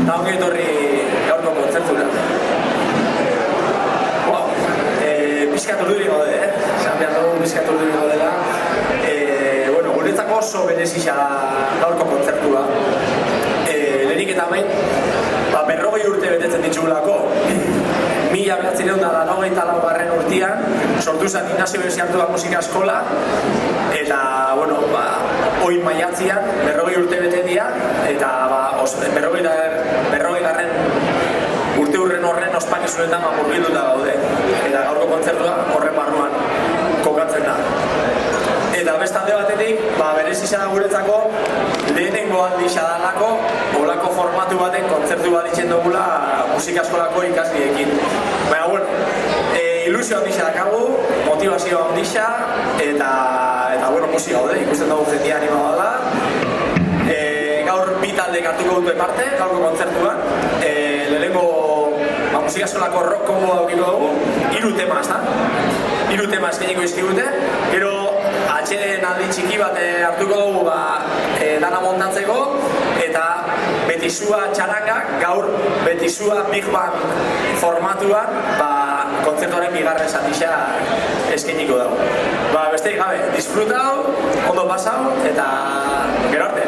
eta ongi etorri gaurko kontzertura. Bizkat urduri gaude, esan behar dugu bizkat urduri gaudela. Guretzako oso berezia da gaurko kontzertua. Lehenik eta behin, 40 urte betetzen ditugulako. 1994 urtean sortu zen Ignacio Besiartua Musika Eskola eta, oin maiatzian 40 urte bete dira eta 40 urte hurren horren ospakizunetan murgilduta gaude eta gaurko kontzertua horren barruan kokatzen da. Eta beste alde batetik, berezia da guretzako lehenengo aldixa dalako olako formatu baten kontzertu bat ditzen dugula musika eskolako ikasliekin. Baina, ilusio handixa dakagu, motivazio handixa eta musika gaude, ikusten dugu jendia anima dela. Gaur bi taldek hartuko dute parte, gaurko kontzertuan. Lehenengo musika eskolako rock combo daukiko dugu, 3 tema, ezta? 3 tema eskeniko izkibute, gero atxeden aldi txiki bat hartuko dugu dana montatzeko eta Betizua txarangak gaur Betizua Big Band formatuan kontzertuaren bigarren zatixa eskeniko dugu. Besterik gabe, disfrutau, ondo pasau eta gero arte!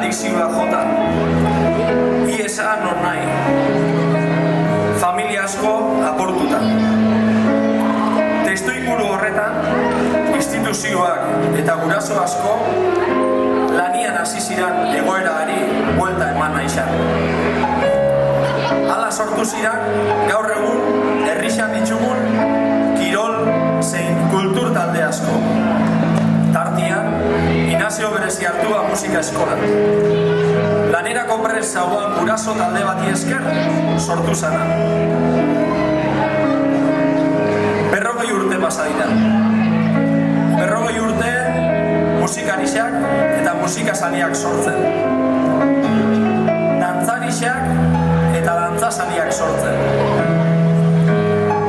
dikzioa jota. Iesa non nahi. Familia asko aportuta. Testu inguru horretan, instituzioak eta guraso asko lanian hasi ziren egoerari buelta eman nahi zan. Hala sortu ziren gaur egun herrixan ditugun kirol zein kultur talde asko. Tartian, Inazio Berezi Artua musika eskola. Lanerako prest zauan guraso talde bati esker sortu zana. 40 urte pasa dira. 40 urte musikarixak eta musikazaliak sortzen. Dantzarixak eta dantzazaliak sortzen.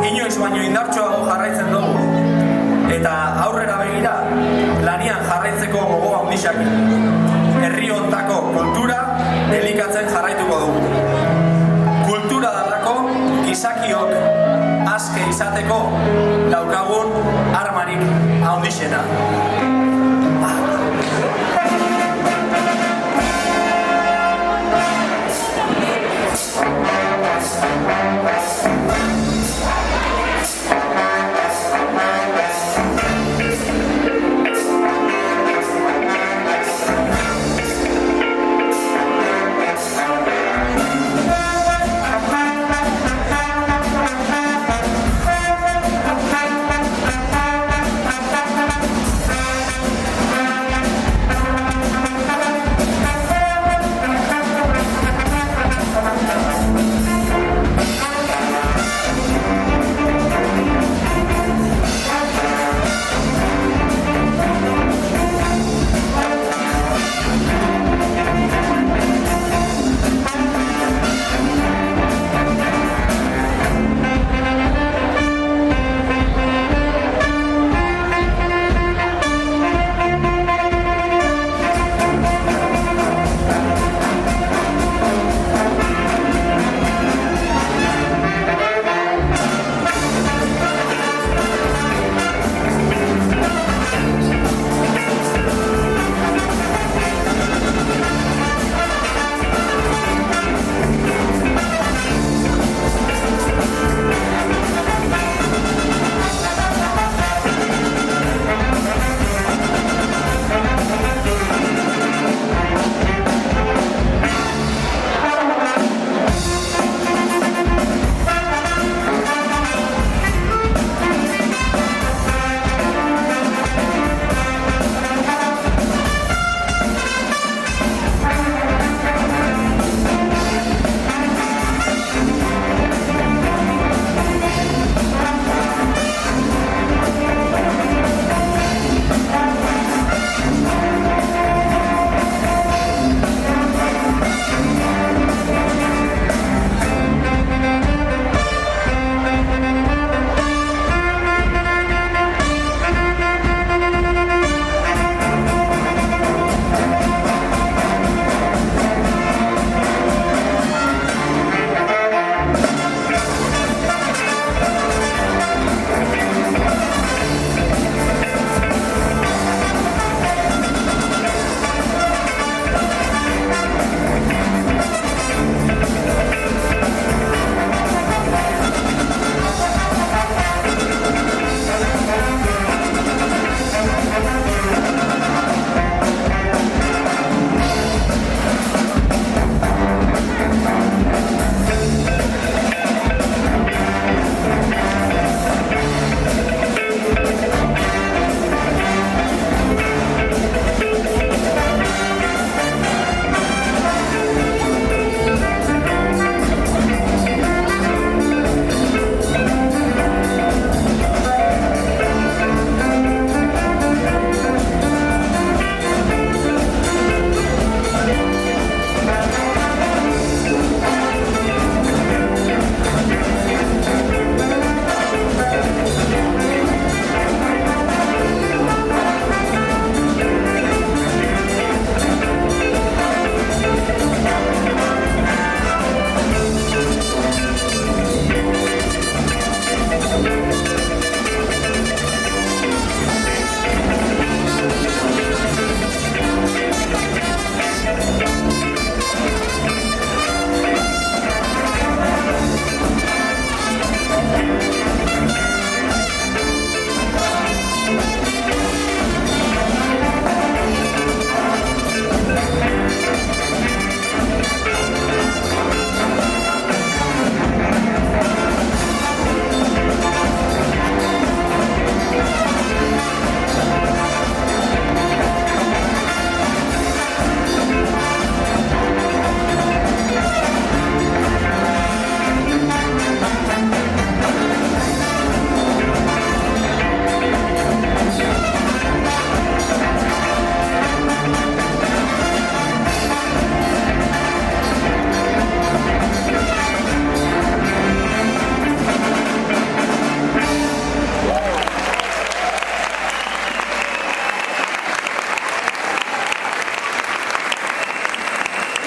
Inoiz baino indartsuago jarraitzen dugu. Eta aurrera begira, lanian jarraitzeko gogo handixak. Herri hontako kultura elikatzen jarraituko dugu. Kultura dalako gizakiok aske izateko daukagun armarik handixena.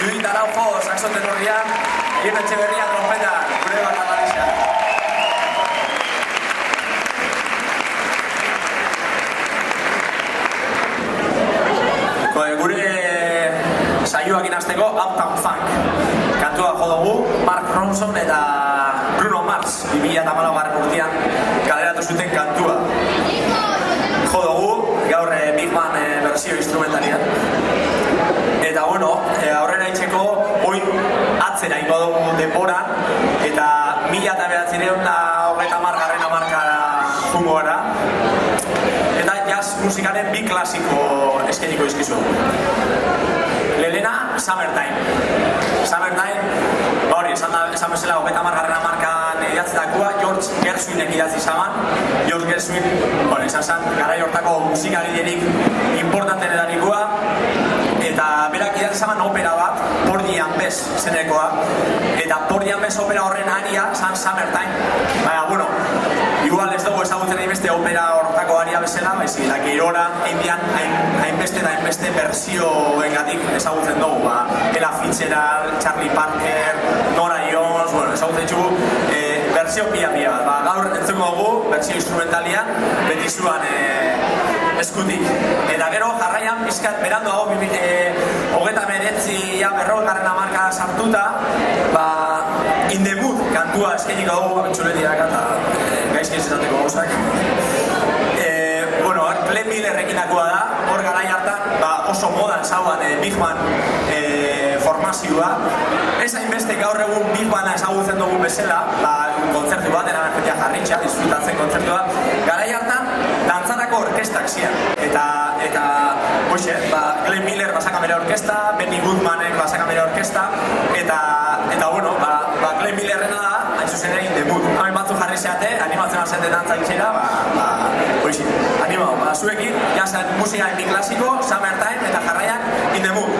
Judit Araujo, saxo tenorria, Ion Etxeberria, trompeta, gure bakarlaritza. Gure saioak inazteko Uptown Funk kantua jo dugu Mark Ronson eta Bruno Mars 2014 urtean kaleratu zuten kantua jo dugu gaur Big Band versio instrumentalian eta bueno, aurrera itxeko oin atzera ingo dugu denboran eta 1930 hamarkara jungo gara eta jazz musikaren bi klasiko eskeniko izkizu. Lelena, Summertime. Summertime, hori, esan bezala, 30. hamarkadan idatzitakoa, George Gershwinek idatzi zaman. George Gershwin, izan zen, garai hortako musikagilerik importantenetarikoa, eta berak idatzi zaman opera bat, Porgy and Bess zenekoa, eta Porgy and Bess opera horren aria zan Summertime. Baina, bueno, igual ez dugu ezagutzen hainbeste opera hortako aria bezala, baizik, Girona, Indian, hainbeste eta hainbeste bersioengatik ezagutzen dugu, Ella Fitzgerald, Charlie Parker, Nora Jones, bueno, ezagutzen txugu, bersio pia bat, gaur entzuko dugu, bersio instrumentalian, beti zuan eskutik. Eta gero, jarraian, pizkat berandu dago, 39 berrogegarren hamarkada sartuta, In the Mood kantua eskeniko dugu, txuletiak eta gaizki ez izateko gauzak. Bueno, Glenn Millerrekinakoa da, hor garai hartan oso modan zauan Big Band formazioa. Ez hainbeste gaur egun Big Banda ezagutzen dugun bezala, kontzertu bat, eramerketia jarritxa, disfrutatzen kontzertu bat. Garai hartan, dantzarako orkestak zian. Eta Glenn Miller basakamera orkesta, Benny Goodmanek basakamera orkesta, eta bueno, Glenn Millerrena da, hain zuzen egin The Mood. Hain batzu jarri zeate, animatzen azente dantza itxera, animau, zuekin, jasen musika en bi klasiko, Summertime eta jarraian In the Mood.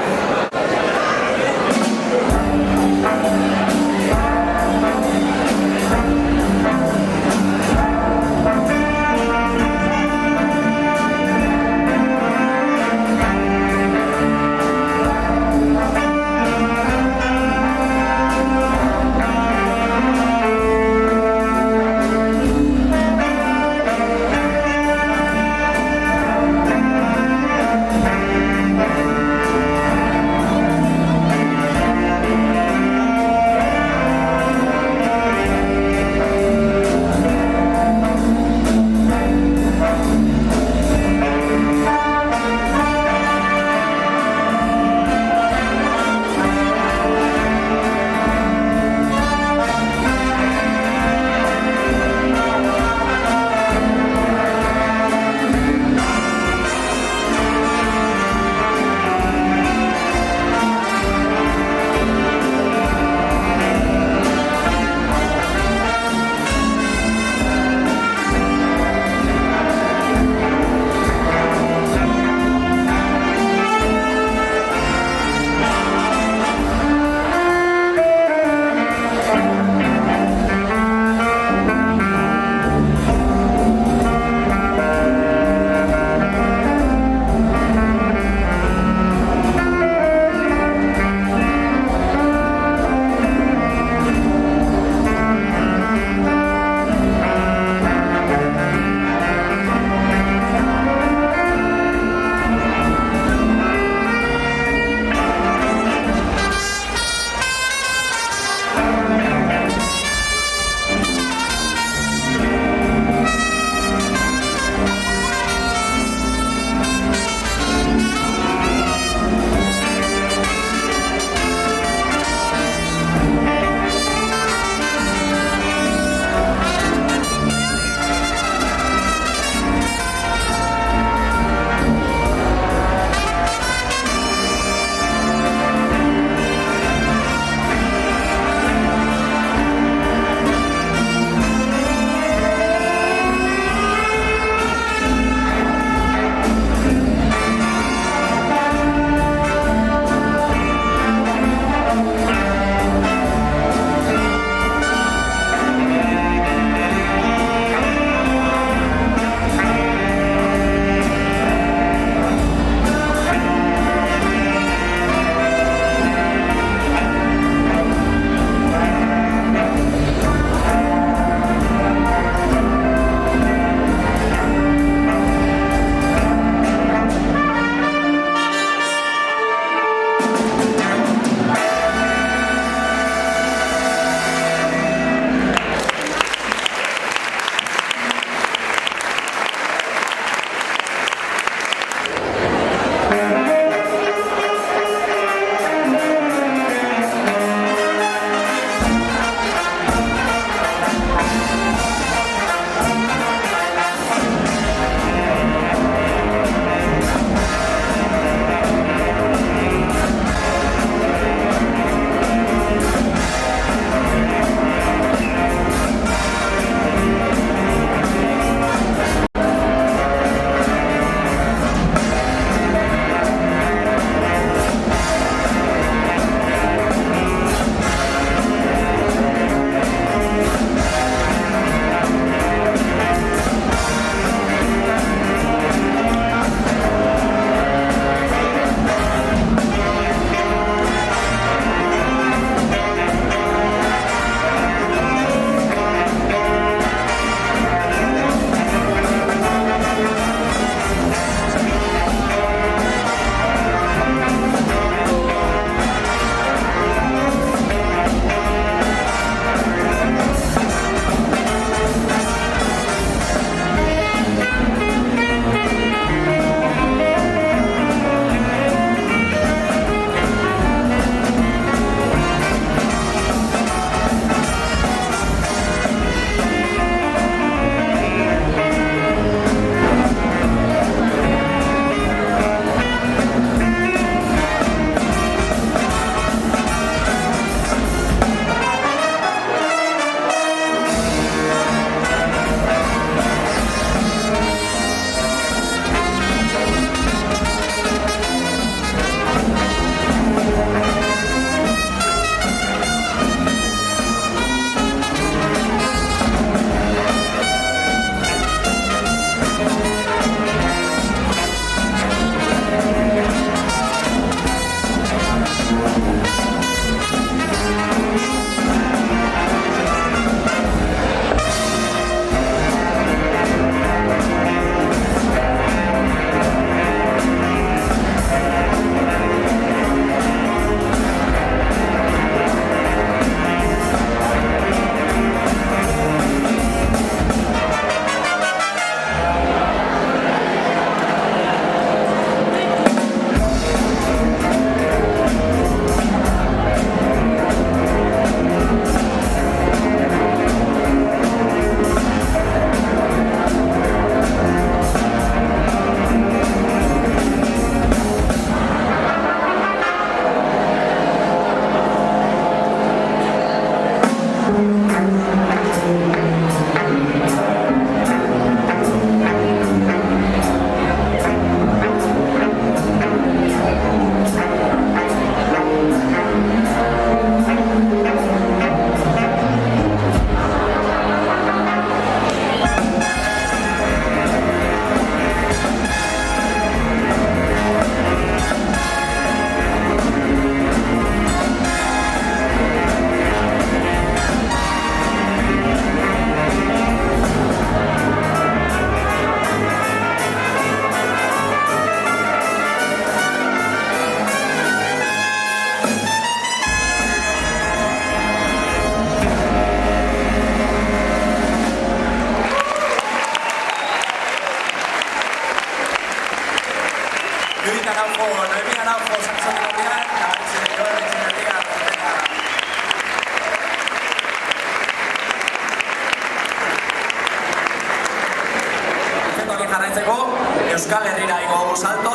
Euskal Herrira igo salto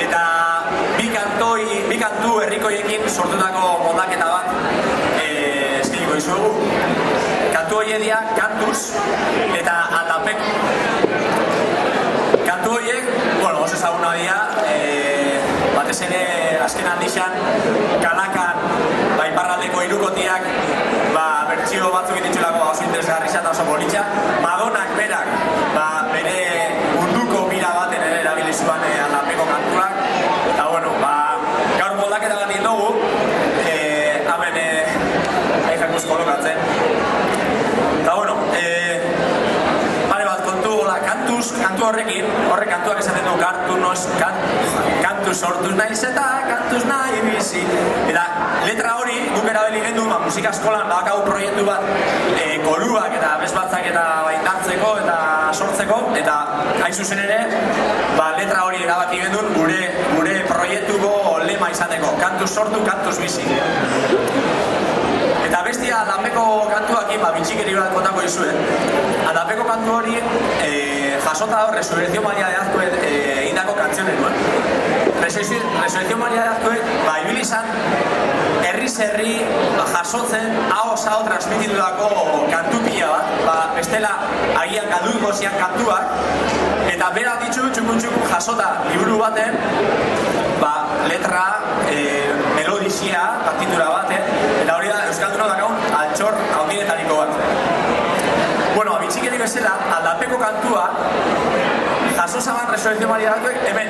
eta bi kantu herrikoiekin sortutako moldaketa bat eskainiko dizuegu. Kantu horiek dira Kantuz eta Atapeko. Kantu horiek, oso ezaguna dira, batez ere azken handixan Kalakan iparraldeko hirukotiak bertsio batzuk dituzulako oso interesgarria eta oso politxa. Madonak berak bere munduko bira baten ere erabili zuen Atapeko kantuak. Eta gaur moldaketa bat egin dugu, hemen jakuz kolokatzen. Eta pare bat kontu kantu horrekin, horrek kantuak esaten du kantuz sortuz naiz eta kantuz nahi bizi. Eta letra hori guk erabili gendu musika eskolan badakau proiektu bat koruak eta bezbatzak eta dantzeko eta sortzeko, eta hain zuzen ere letra hori erabaki gendun gure proiektuko lema izateko, kantuz sortu, kantuz bizi. Eta bestia Atapeko kantuakin bitxikeri bat kontako dizue. Atapeko kantu hori jasota hor Resurrección María de Azkue egindako kantzionen nuen. Resurrección María de Azkue ibili izan herriz herri jasotzen ahoz aho transmititutako kantu pila bat, bestela agian galduko zian kantuak, eta berak ditu txukun jasota liburu baten letra, melodizia, partitura baten, eta hori da Euskaldunok dakagun altxor handienetariko bat. Bitxikeri bezala, Atapeko kantua jaso zaban Resurrección María de Azkue, hemen,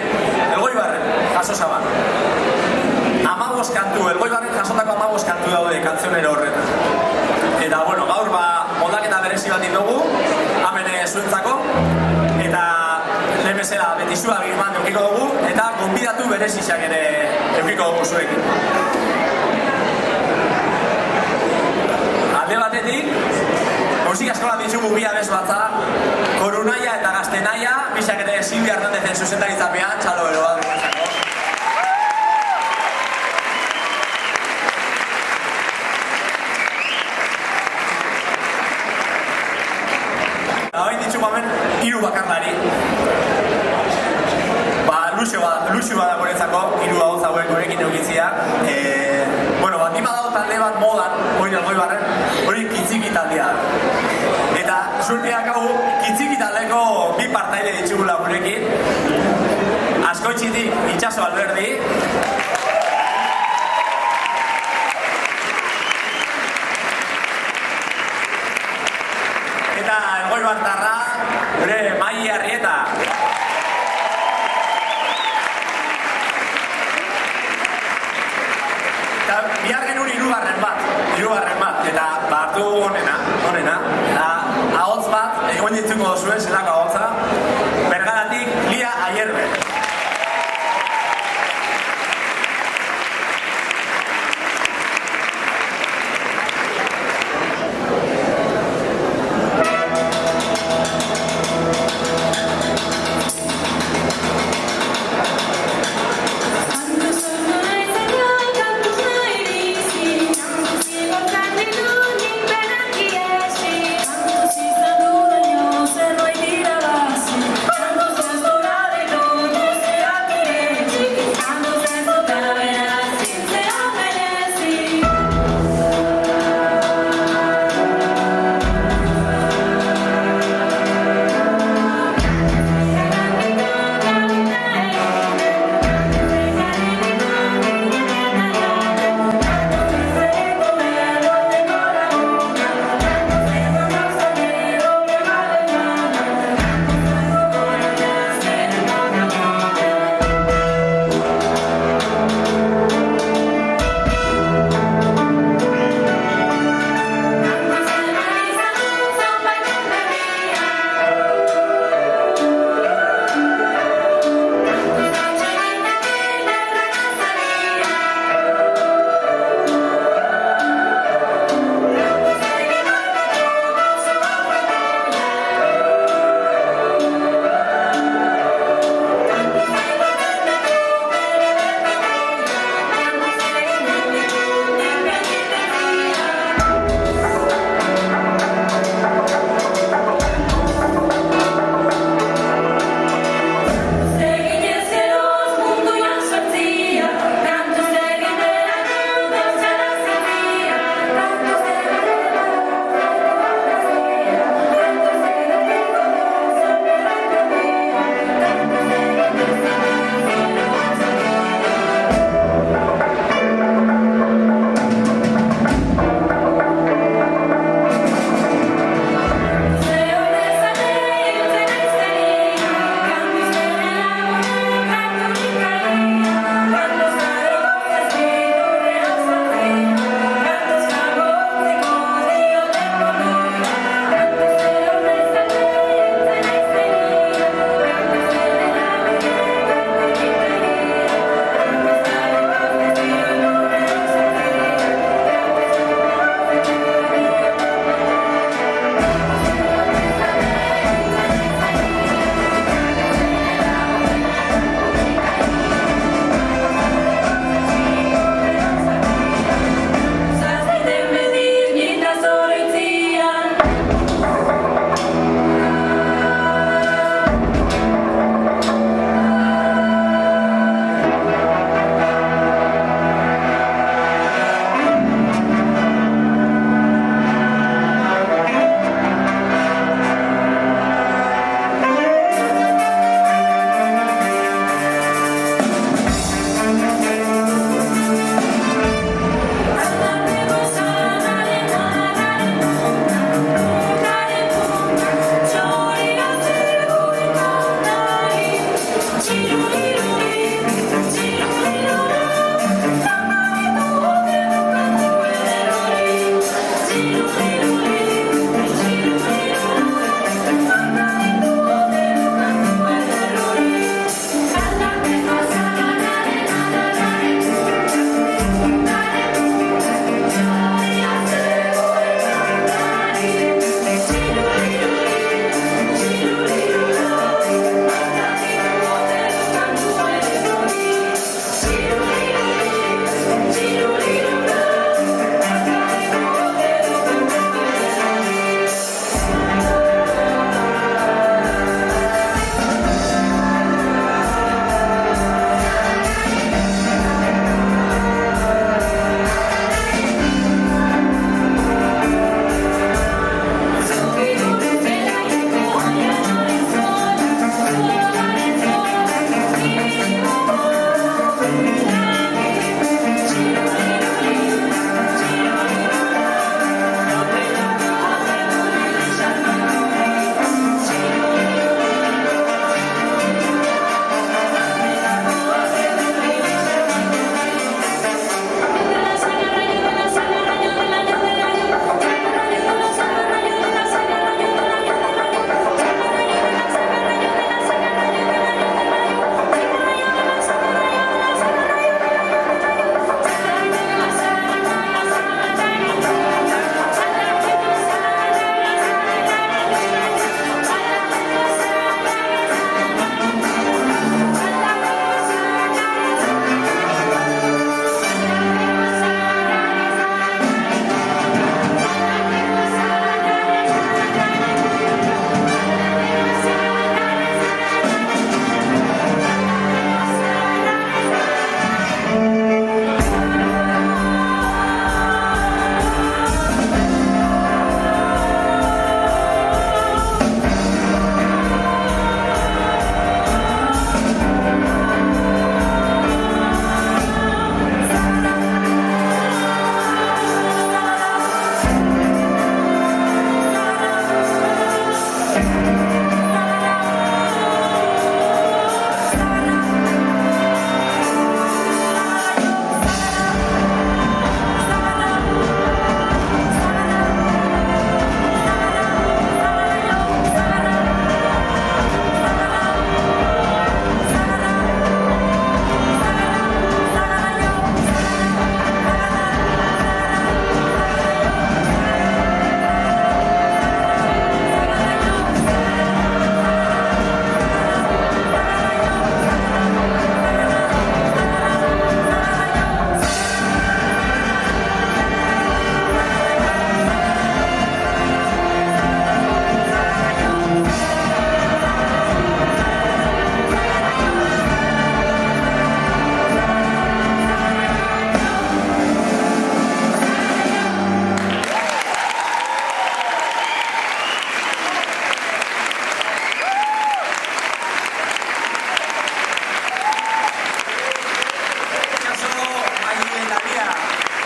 Elgoibarren jaso zaban. 15 kantu, Elgoibarren jasotako 15 kantu daude kantzionero horretan. Eta, gaur moldaketa berezi bat dugu, hemen zuentzako, eta lehen bezala betizua gizman eukiko dugu, eta gonbidatu berezizak ere eukiko dugu zuekin. Alde batetik, musika eskola ditugu bi abesbatza, Korunaia eta Gaztenaia, bisak ere Silvia Hernández zuzendaritzapean, txalo bero bat. Hain ditugu hemen 3 bakarlari. Luxu bada guretzako, 3 hau zauek gurekin eukitzia. Nima dago talde bat modan, hori Elgoibarren, hori Kitziki taldea da. Eta surteak hau, Kitziki taldeko 2 partaide ditugula gurekin. Azkoitzitik Itxaso Alberdi. Eta Elgoibartarra, gure Mai Arrieta. bihar genuen hirugarren bat, eta hartu honena, ahotz bat, egon ditzuko duzuen zelako ahotza, Bergaratik Lia Ayerbe. Zerbait dira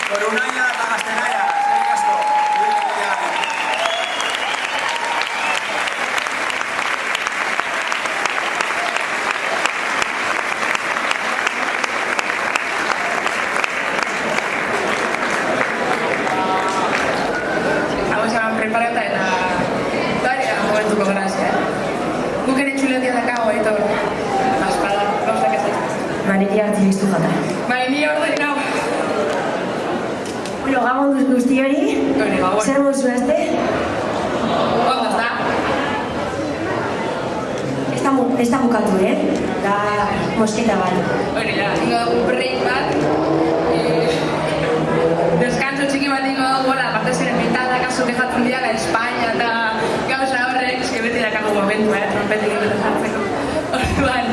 Korunaia eta Gaztenaia, eskerrik asko. Hau esan preparata eta hori momentuko grazia. Guk ere txuletia dakago, Aitor. Azpada, gauzak ez dut. Nire aktibistu jata. Bai, ni hori nau. Bueno, gabon guzti hori. Gabon. Zer mozu azte? Ondo, ez da? Ez da bukatu, Da mosketa bat. Hori da, ingo dugu break bat. Deskanso txiki bat ingo dugu, parte ziren metalak azu dejatzen dira, Espainia eta gauza horrek, eske beti dakago momentua, trompetik eta jartzeko. Orduan,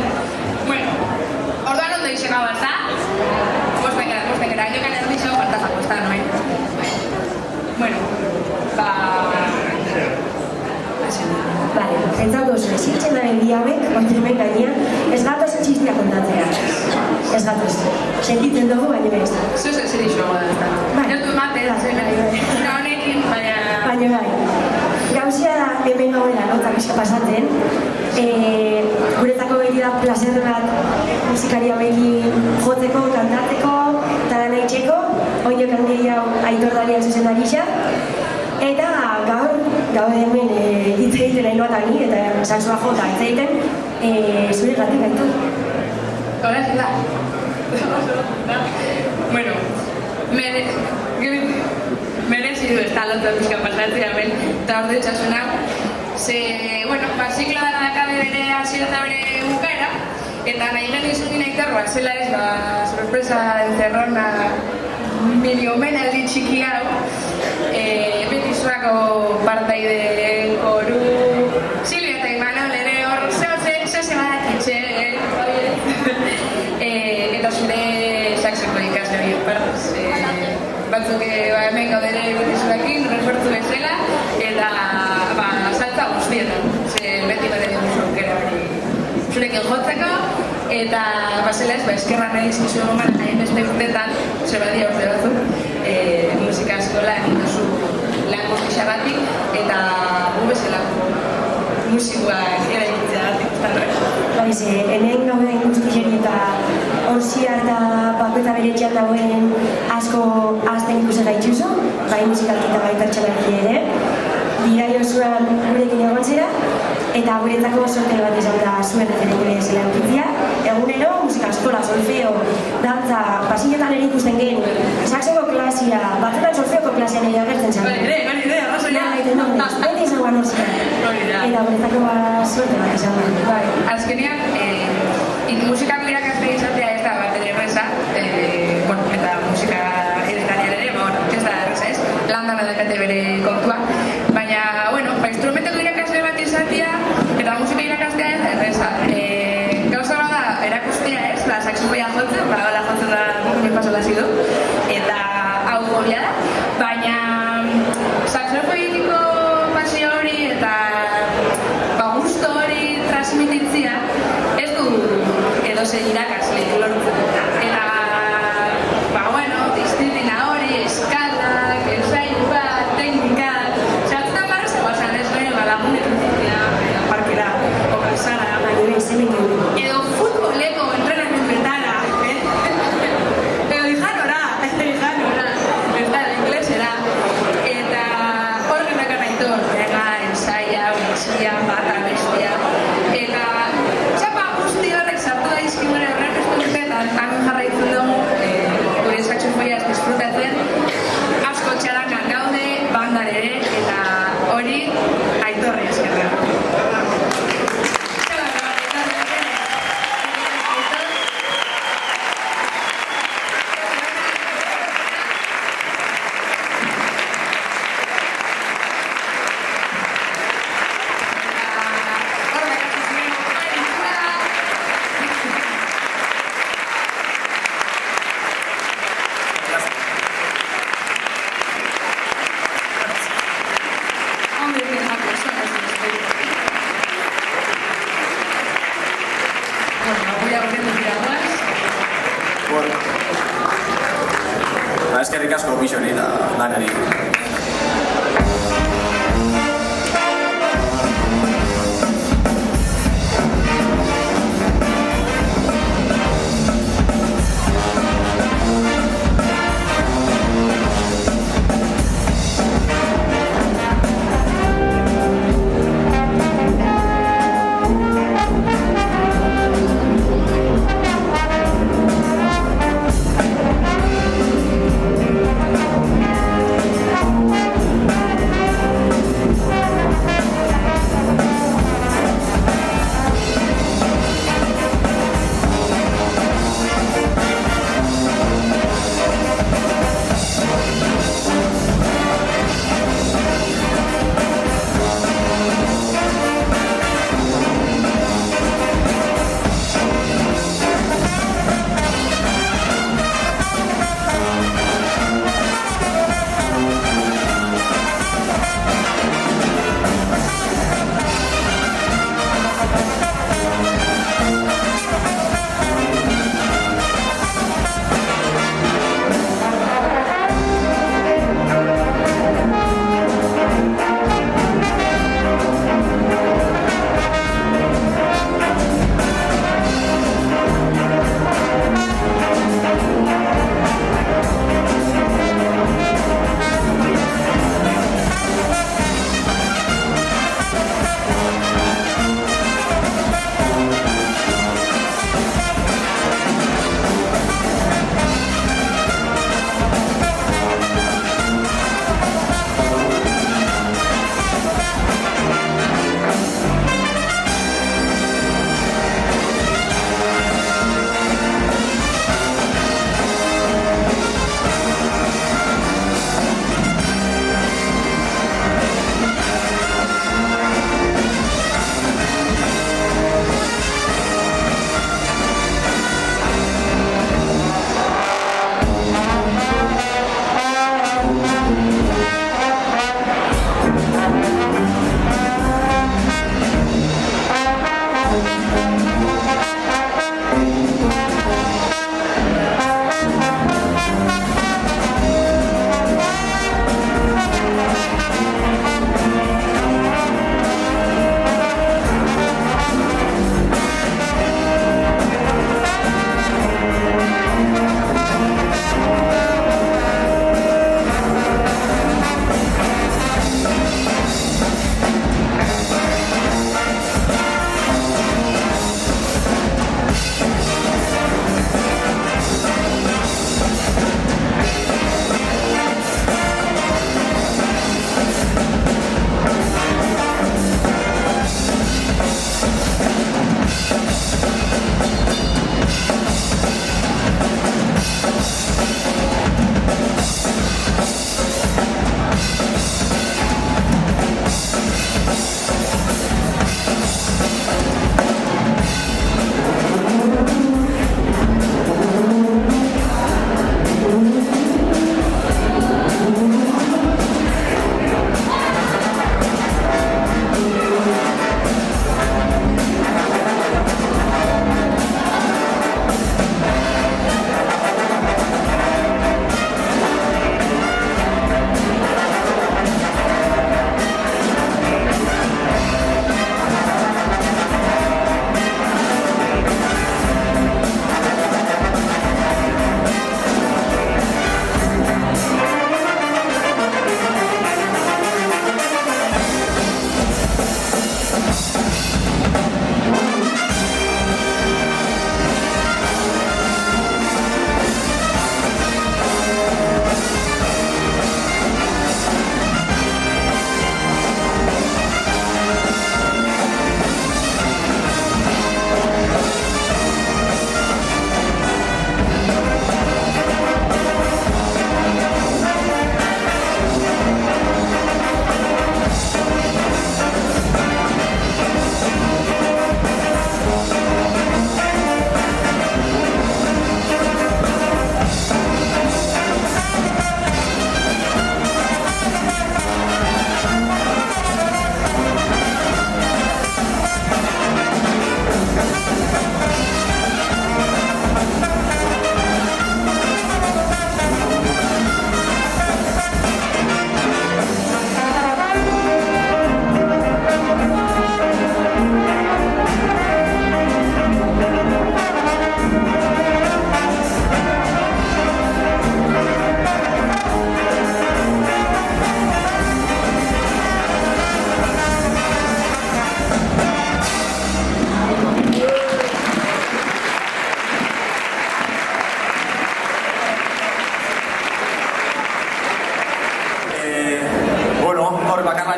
bueno, orduan ondo izan gau, ez da? Bosten gara, jokan erditxo, faltazako, ez da, noen? Bueno, Vale, entzatu oso, ezitzen daren diabek, kontrimen gainean, ez gatoz txistia kontatzea. Ez gatoz. Sentitzen dugu, baina bez. Zuz ez edizio goda, ez da? Ez du mate, da zen, honekin, baina... Baina bai. Gauzia da, hemen gauela, nota pixka pasatzen. Guretzako behi da placer bat musikari hauekin jotzeko, kantatzeko, eta da nahi txeko. Oinok handei hau Aitor Dalian zuzendaritza. Eta gaur hemen hitz egiten nahi noatani, eta saxoa jota hitz egiten, zure gatik Aitor. Hola, da. Bueno, merezi du ez talontu pixka pasatzea hemen, eta hor dutxasuna. Ze, bueno, zikla dakabe bere hasiera eta bere bukaera, eta nahi nahi izutin Aitor, zela ez, sorpresa encerrona mini omenaldi txiki hau, Betizuako partaide koru Silvia eta Imanol ere hor zehose badakitxe eta zure saxoko ikasle hori partez batzuk hemen gaudere Betizurakin refuertu bezala eta saltza guztietan beti badere duzu aukera hori zurekin jotzeko eta zela ez, eskerra nahi izkizu egoman nahi beste urtetan zeba dia urte batzuk musika eskola egin duzu lan guztixagatik eta gu bezalako musikoak eraikitzeagatik. Baize, hemen gauden guztixeri eta horzia eta bakoeta bere txan dagoen asko azten ikusera itxuzo, bai musikalki eta bai pertsonalki ere. Dira jozuan gurekin egon zera, eta guretzako sorte bat izan da zuen referente bezala eukitzia. Egunero, musika eskola, solfeo, dantza, pasinetan ere ikusten gen, saxoko klasia, batzutan solfeoko klasia nire agertzen zen. Bale, arrazoia. Beti izangoan horzia. Eta guretzako suerte bat izan da. Azkenean, musikako irakasle izatea ez da bat ere erreza, eta musika editarian ere, ez da erreza ez, landan edakate bere kontua, baina, instrumenteko irakasle bat izatea, eta musika irakastea ez da erreza. Gauza bada, erakustea ez, saxofoia jotzen, bala jotzen da mi pasola zidu, eta hau gobia da, baina saxofoiko pasio hori eta gusto hori transmititzia ez du edozein irakasle lortzen. Eta, disziplina hori, eskalak, ensaioak, teknikak, eskerrik asko bisoni eta lanari.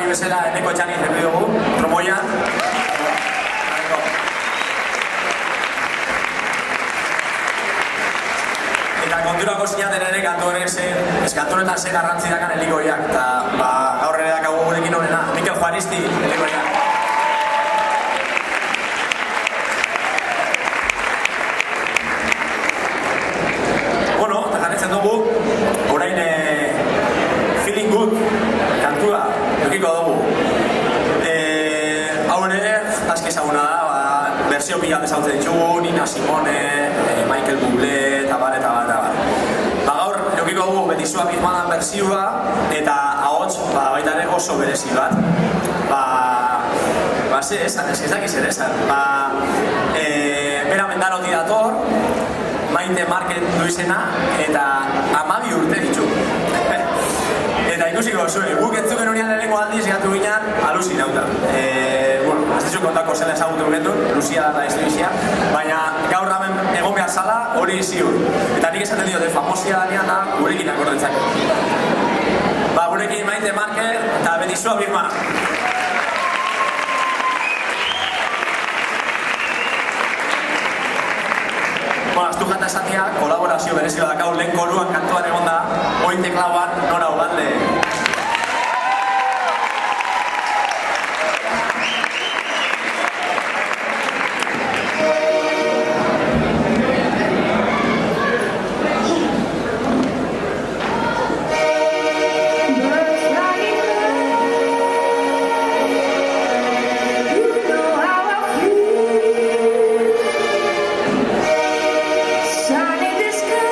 beti bezala eneko etxani zerri dugu, tromoian. Eta konturako zinaten ere kantonetan ze garrantzi dakan helikoiak, eta gaur ere dakagu gurekin honena, Mikel Juaristi helikoiak. Bueno, eta jarretzen dugu, orain Feeling Good kantua edukiko dugu. Hau ere, aski ezaguna da, berzio pila bezautzen ditugu, Nina Simone, Michael Bublé, eta bar. Gaur, edukiko dugu Betizua Birmadan berzioa, eta ahots, baita ere oso berezi bat. Ze esan, ez dakiz ere esan. Bera Mendaroti dator, Maite Market du izena, eta 12 urte ditu. Eta ikusiko zuen, guk entzuken horian lehenko aldiz gatu ginen aluzinauta. Ez dizu kontako zela ezagutu genuen, Lucia da izbizia, baina gaur hemen egon behar zala hori ziur. Eta nik esaten diote, famosia danean da gurekin akordentzak. Gurekin Maite Market eta Betizua Birma. Aztu jata esatia, kolaborazio berezio dakau, lehen koruan kantuan egon da, oin teklauan nora ugalde. Sun in the sky.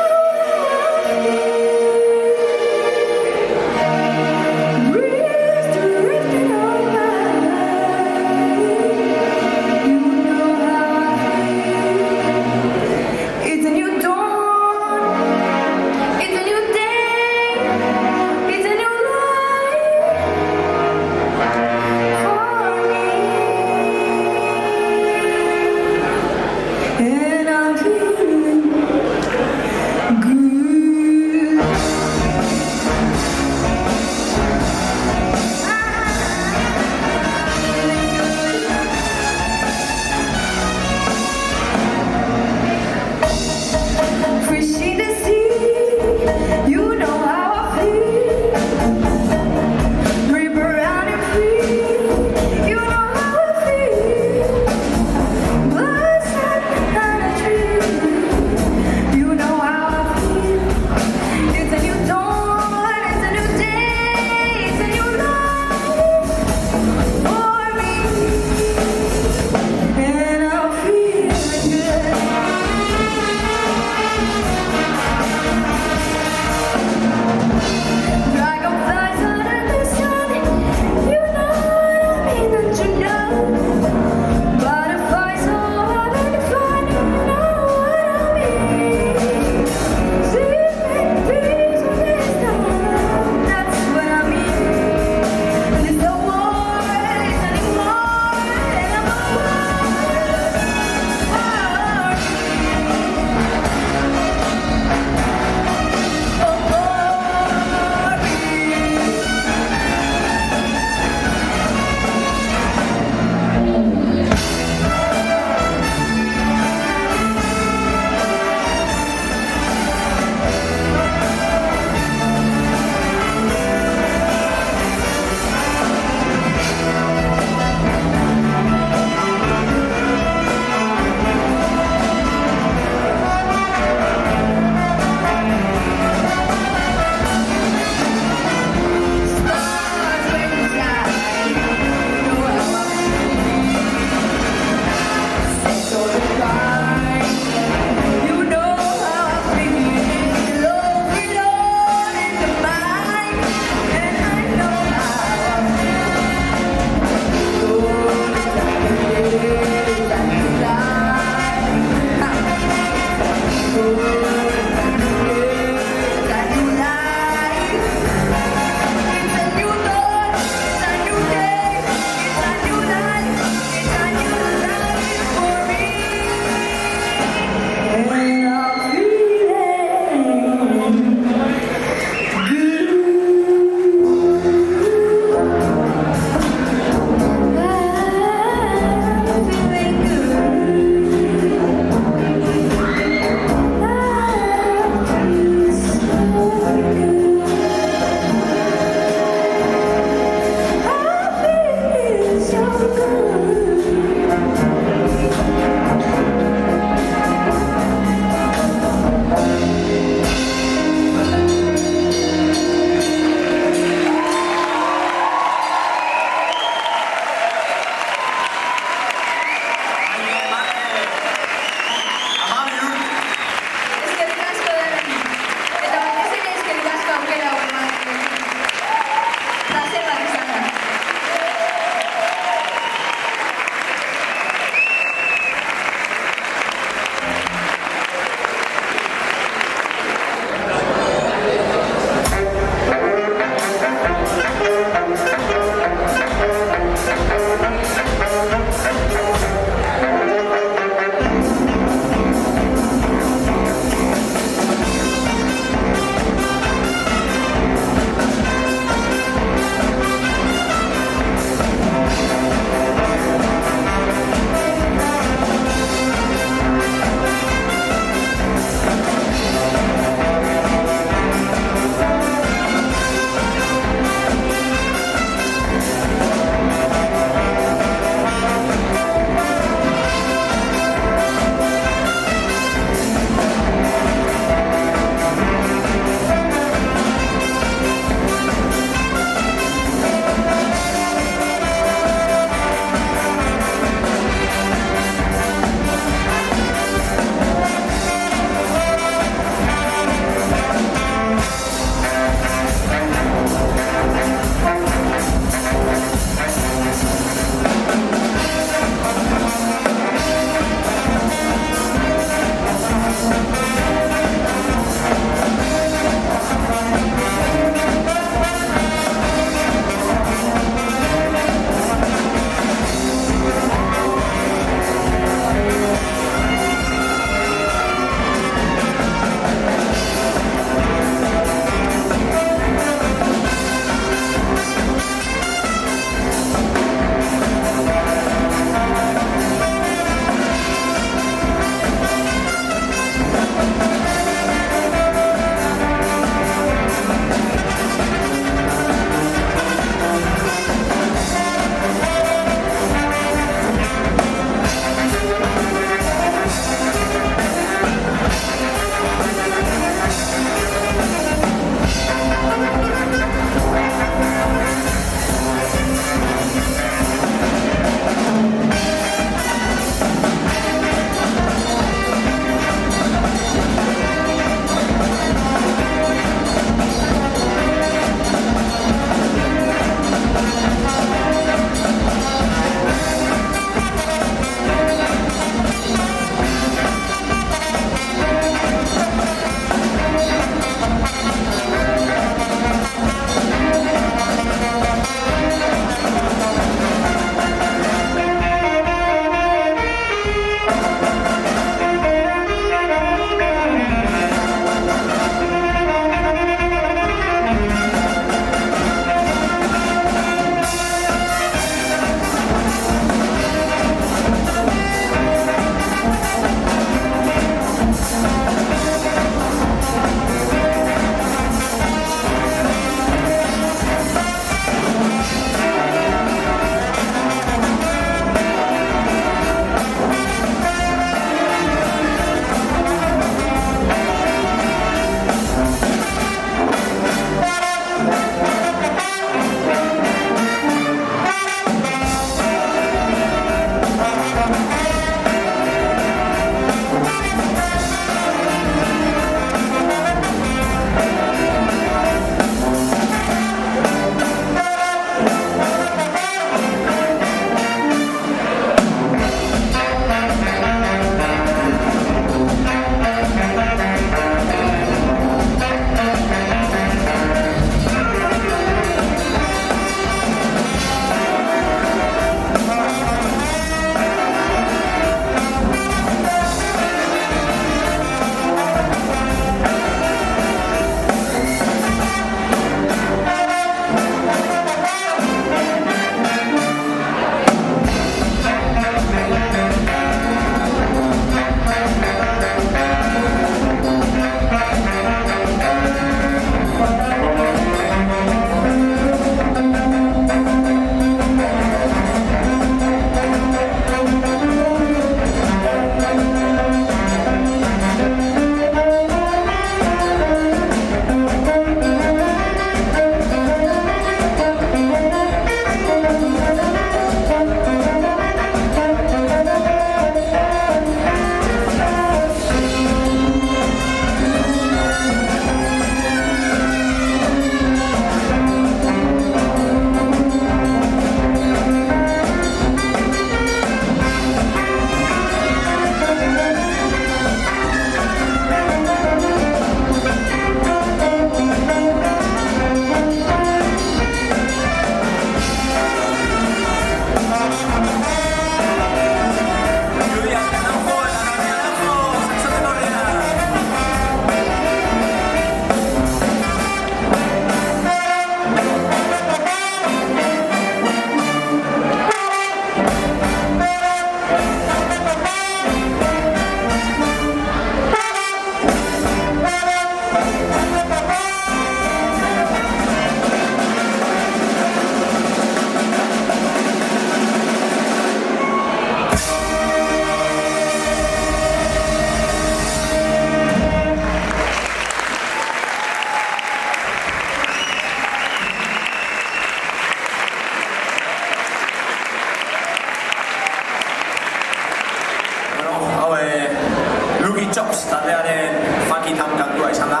hasieraren Funky Town kantua izan da.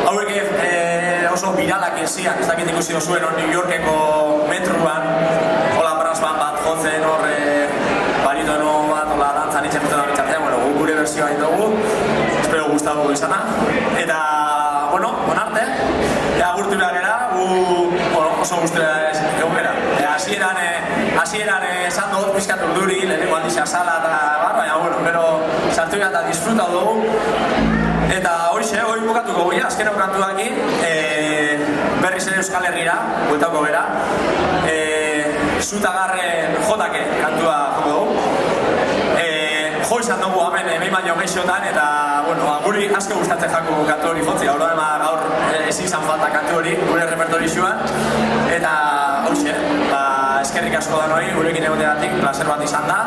Hauek oso viralak zian, ez dakit ikusi dozuen New Yorkeko metruan, hola brass band bat jotzen hor baritono bat, hola dantzan itxakutzen da bitxartean, bueno, gure versioa dugu, espero gustatu izana. Eta, bueno, bonarte, agurtu behar gara, oso guztura egon gara. Hasieran esan dut pizkat urduri, lehenengo aldizia sala eta bar, baina, bueno, pero sartu gara eta disfrutatu dugu. Eta horixe, hori bukatuko goia, azken kantu daki, berriz ere Euskal Herrira, bueltako bera. Zutagarren jotake kantua joko dugu. Jo izan dugu hemen behin baino gehiotan eta, bueno, guri asko gustatzen jako kantu hori jotzi, gaur ezin izan falta kantu hori gure repertorixuan. Eta horixe, eskerrik asko da noi, gurekin egoteatik, placer bat izan da.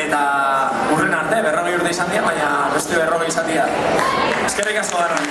Eta urren arte, 40 urte izan dira, baina beste 40 izan dira. Eskerrik asko da noi.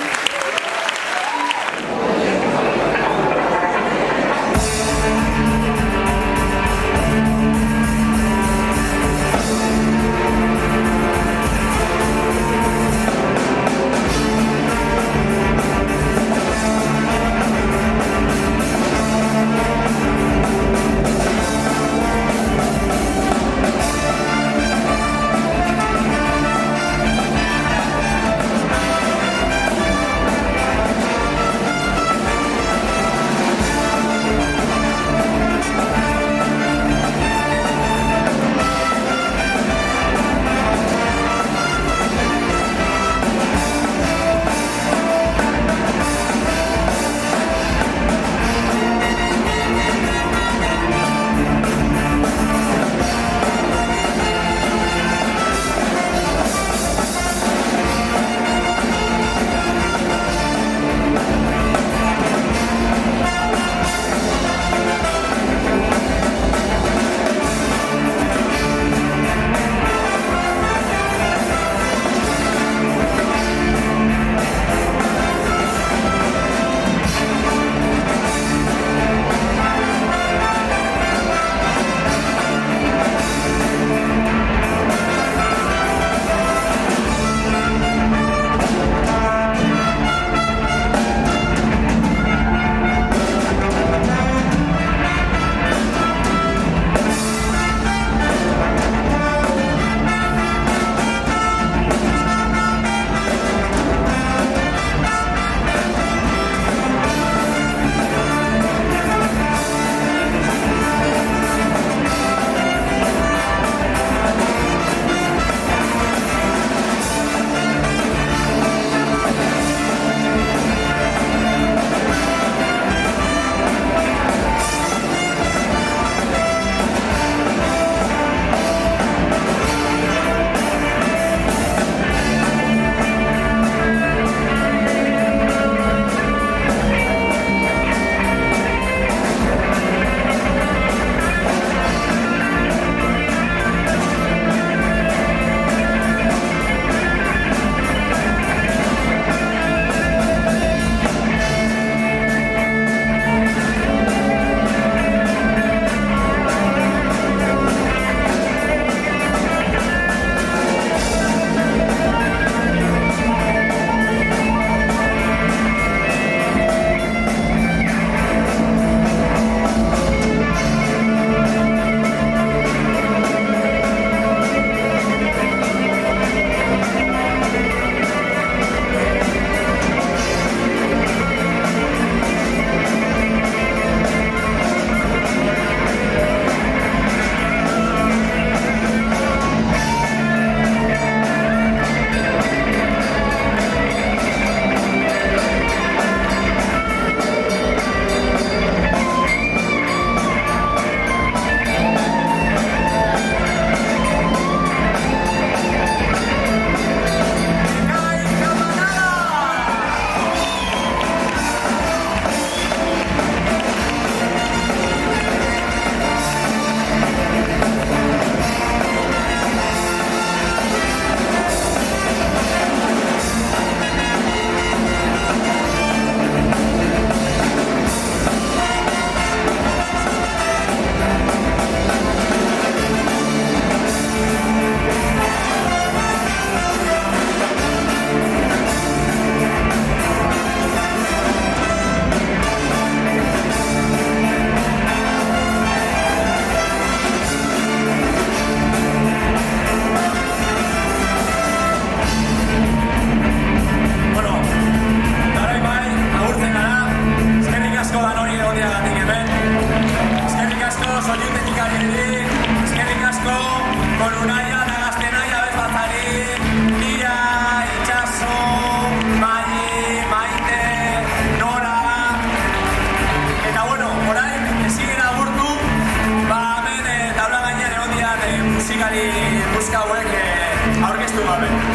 Vale.